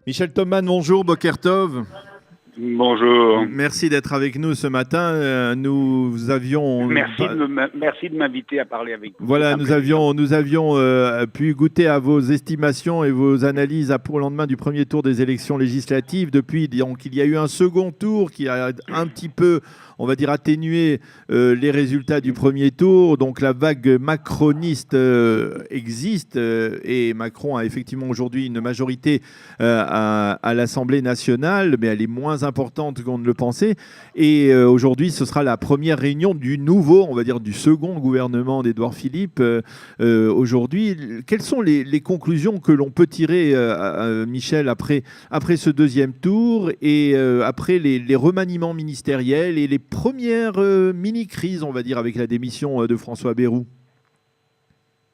Michel Thoman, bonjour, Boker Tov. Bonjour. Merci d'être avec nous ce matin. Nous avions... Merci de m'inviter à parler avec vous. Voilà, nous avions pu goûter à vos estimations et vos analyses pour le lendemain du premier tour des élections législatives. Depuis, donc, il y a eu un second tour qui a un petit peu, on va dire, atténué les résultats du premier tour. Donc la vague macroniste existe et Macron a effectivement aujourd'hui une majorité à l'Assemblée nationale, mais elle est moins importante qu'on ne le pensait. Et aujourd'hui, ce sera la première réunion du nouveau, on va dire, du second gouvernement d'Édouard Philippe. Aujourd'hui, quelles sont les conclusions que l'on peut tirer, Michel, après ce deuxième tour et après les remaniements ministériels et les premières mini-crises, on va dire, avec la démission de François Bayrou?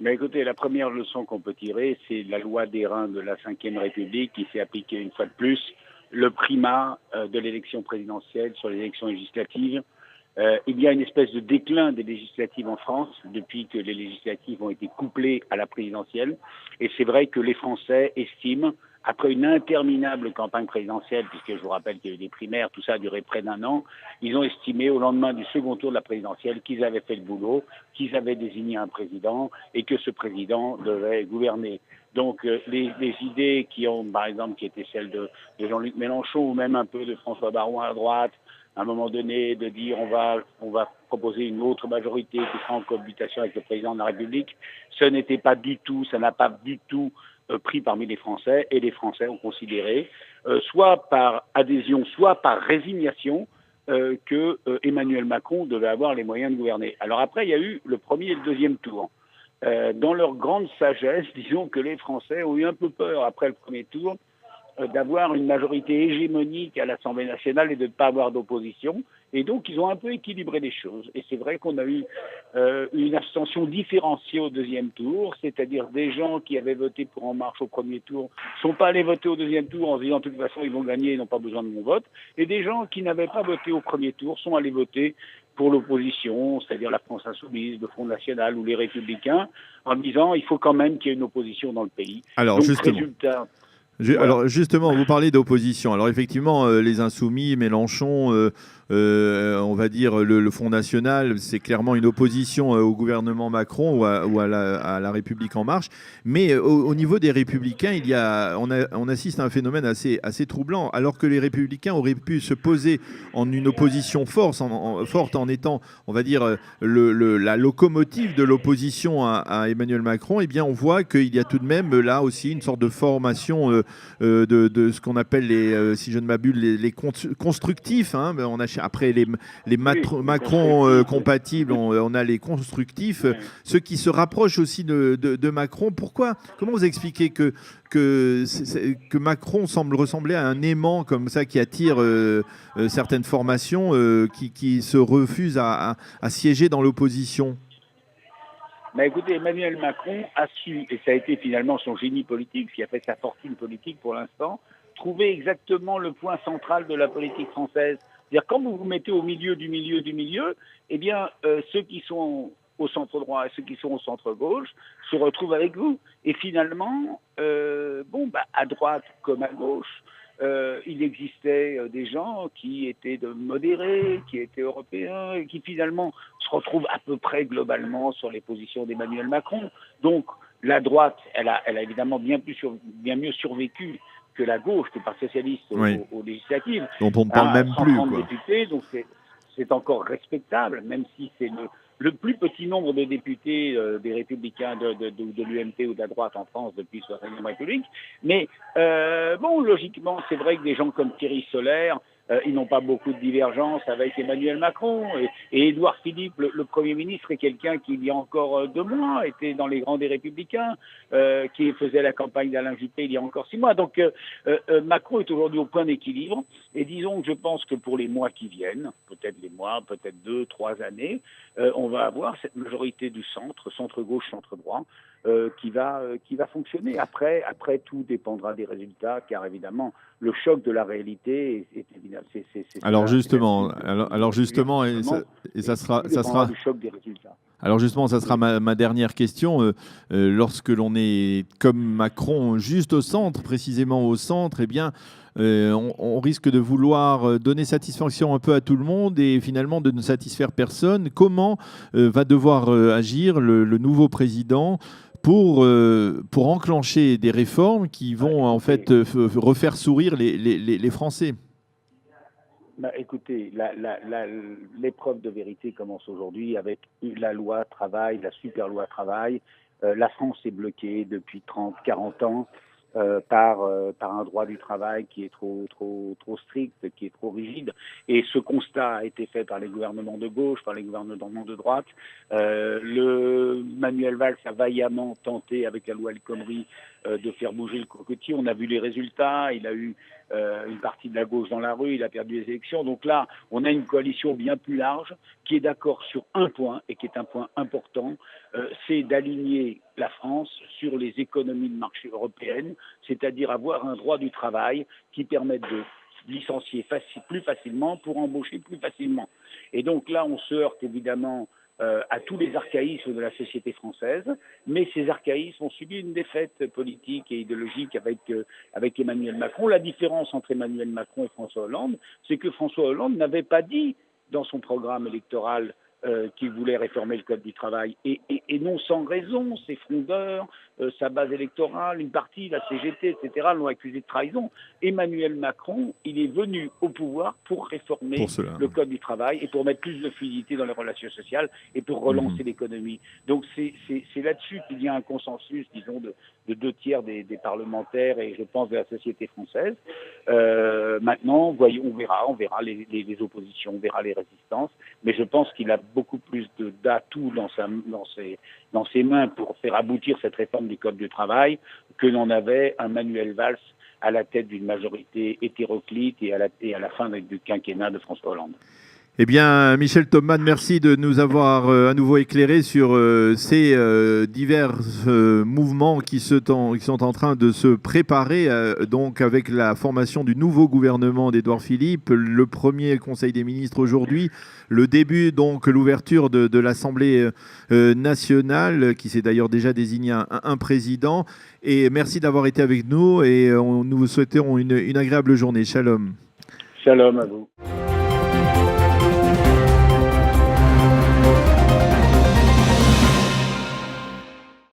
Mais écoutez, la première leçon qu'on peut tirer, c'est la loi d'airain de la Ve République qui s'est appliquée une fois de plus, le primat de l'élection présidentielle sur les élections législatives. Il y a une espèce de déclin des législatives en France depuis que les législatives ont été couplées à la présidentielle. Et c'est vrai que les Français estiment, après une interminable campagne présidentielle, puisque je vous rappelle qu'il y a eu des primaires, tout ça a duré près d'1 an, ils ont estimé au lendemain du second tour de la présidentielle qu'ils avaient fait le boulot, qu'ils avaient désigné un président et que ce président devait gouverner. Donc les idées qui ont, par exemple, qui étaient celles de Jean-Luc Mélenchon ou même un peu de François Baron à droite, à un moment donné, de dire on va proposer une autre majorité qui sera en cohabitation avec le président de la République, ce n'était pas du tout, ça n'a pas du tout pris parmi les Français, et les Français ont considéré, soit par adhésion, soit par résignation, que Emmanuel Macron devait avoir les moyens de gouverner. Alors après, il y a eu le premier et le deuxième tour. Dans leur grande sagesse, disons que les Français ont eu un peu peur après le premier tour d'avoir une majorité hégémonique à l'Assemblée nationale et de ne pas avoir d'opposition. Et donc, ils ont un peu équilibré les choses. Et c'est vrai qu'on a eu une abstention différenciée au deuxième tour, c'est-à-dire des gens qui avaient voté pour En Marche au premier tour ne sont pas allés voter au deuxième tour en se disant de toute façon ils vont gagner, ils n'ont pas besoin de mon vote. Et des gens qui n'avaient pas voté au premier tour sont allés voter pour l'opposition, c'est-à-dire la France Insoumise, le Front National ou les Républicains, en disant il faut quand même qu'il y ait une opposition dans le pays. Alors, donc, justement. résultat... Voilà. Alors justement, vous parlez d'opposition. Alors effectivement, les Insoumis, Mélenchon, on va dire le Front National, c'est clairement une opposition au gouvernement Macron ou à la République En Marche. Mais au niveau des Républicains, on assiste à un phénomène assez troublant. Alors que les Républicains auraient pu se poser en une opposition forte en étant, on va dire, la locomotive de l'opposition à Emmanuel Macron, eh bien on voit qu'il y a tout de même là aussi une sorte de formation de ce qu'on appelle si je ne m'abuse, les constructifs. Hein. Après les Macron compatibles, on a les constructifs, ceux qui se rapprochent aussi de Macron. Comment vous expliquez que Macron semble ressembler à un aimant comme ça qui attire certaines formations qui se refusent à siéger dans l'opposition? Bah écoutez, Emmanuel Macron a su, et ça a été finalement son génie politique, ce qui a fait sa fortune politique pour l'instant, trouver exactement le point central de la politique française. C'est-à-dire quand vous vous mettez au milieu du milieu du milieu, eh bien ceux qui sont au centre droit et ceux qui sont au centre gauche se retrouvent avec vous. Et finalement, à droite comme à gauche, il existait des gens qui étaient modérés, qui étaient européens, et qui finalement se retrouvent à peu près globalement sur les positions d'Emmanuel Macron. Donc la droite, elle a évidemment bien mieux survécu que la gauche, que le Parti socialiste aux législatives. Dont on ne parle même plus. 130 députés, donc c'est encore respectable, même si c'est le plus petit nombre de députés des Républicains de l'UMP ou de la droite en France depuis la Ve République. Mais logiquement, c'est vrai que des gens comme Thierry Solère, ils n'ont pas beaucoup de divergences avec Emmanuel Macron. Et Édouard Philippe, le Premier ministre, est quelqu'un qui, il y a encore 2 mois, était dans les rangs des Républicains, qui faisait la campagne d'Alain Juppé il y a encore 6 mois. Donc Macron est aujourd'hui au point d'équilibre. Et disons que je pense que pour les mois qui viennent, peut-être 2, 3 années, on va avoir cette majorité du centre-gauche, centre-droit, qui va fonctionner. Après, tout dépendra des résultats, car évidemment, le choc de la réalité est évidemment Alors justement, ça sera du choc des résultats. Alors justement, ça sera ma dernière question. Lorsque l'on est comme Macron, juste au centre, précisément au centre, eh bien, on risque de vouloir donner satisfaction un peu à tout le monde et finalement de ne satisfaire personne. Comment va devoir agir le nouveau président pour enclencher des réformes qui vont en fait refaire sourire les Français? Écoutez, l'épreuve de vérité commence aujourd'hui avec la loi travail, la super loi travail. La France est bloquée depuis 30, 40 ans par un droit du travail qui est trop strict, qui est trop rigide. Et ce constat a été fait par les gouvernements de gauche, par les gouvernements de droite. Manuel Valls a vaillamment tenté, avec la loi El Khomri, de faire bouger le cocotier. On a vu les résultats. Il a eu une partie de la gauche dans la rue. Il a perdu les élections. Donc là, on a une coalition bien plus large qui est d'accord sur un point et qui est un point important. C'est d'aligner la France sur les économies de marché européennes, c'est-à-dire avoir un droit du travail qui permette de licencier plus facilement pour embaucher plus facilement. Et donc là, on se heurte évidemment à tous les archaïsmes de la société française, mais ces archaïsmes ont subi une défaite politique et idéologique avec Emmanuel Macron. La différence entre Emmanuel Macron et François Hollande, c'est que François Hollande n'avait pas dit dans son programme électoral qu'il voulait réformer le Code du travail. Et non sans raison, ses frondeurs, sa base électorale, une partie, la CGT, etc., l'ont accusé de trahison. Emmanuel Macron, il est venu au pouvoir pour réformer le Code du travail et pour mettre plus de fluidité dans les relations sociales et pour relancer l'économie. Donc c'est là-dessus qu'il y a un consensus, disons, de 2/3 des parlementaires et je pense de la société française. Maintenant, on verra les oppositions, on verra les résistances, mais je pense qu'il a beaucoup plus d'atouts dans ses mains pour faire aboutir cette réforme du Code du travail que n'en avait un Manuel Valls à la tête d'une majorité hétéroclite et à la fin du quinquennat de François Hollande. Eh bien, Michel Thomann, merci de nous avoir à nouveau éclairé sur ces divers mouvements qui sont en train de se préparer, donc avec la formation du nouveau gouvernement d'Édouard Philippe, le premier Conseil des ministres aujourd'hui, le début, donc l'ouverture de l'Assemblée nationale, qui s'est d'ailleurs déjà désigné un président. Et merci d'avoir été avec nous et nous vous souhaitons une agréable journée. Shalom. Shalom à vous.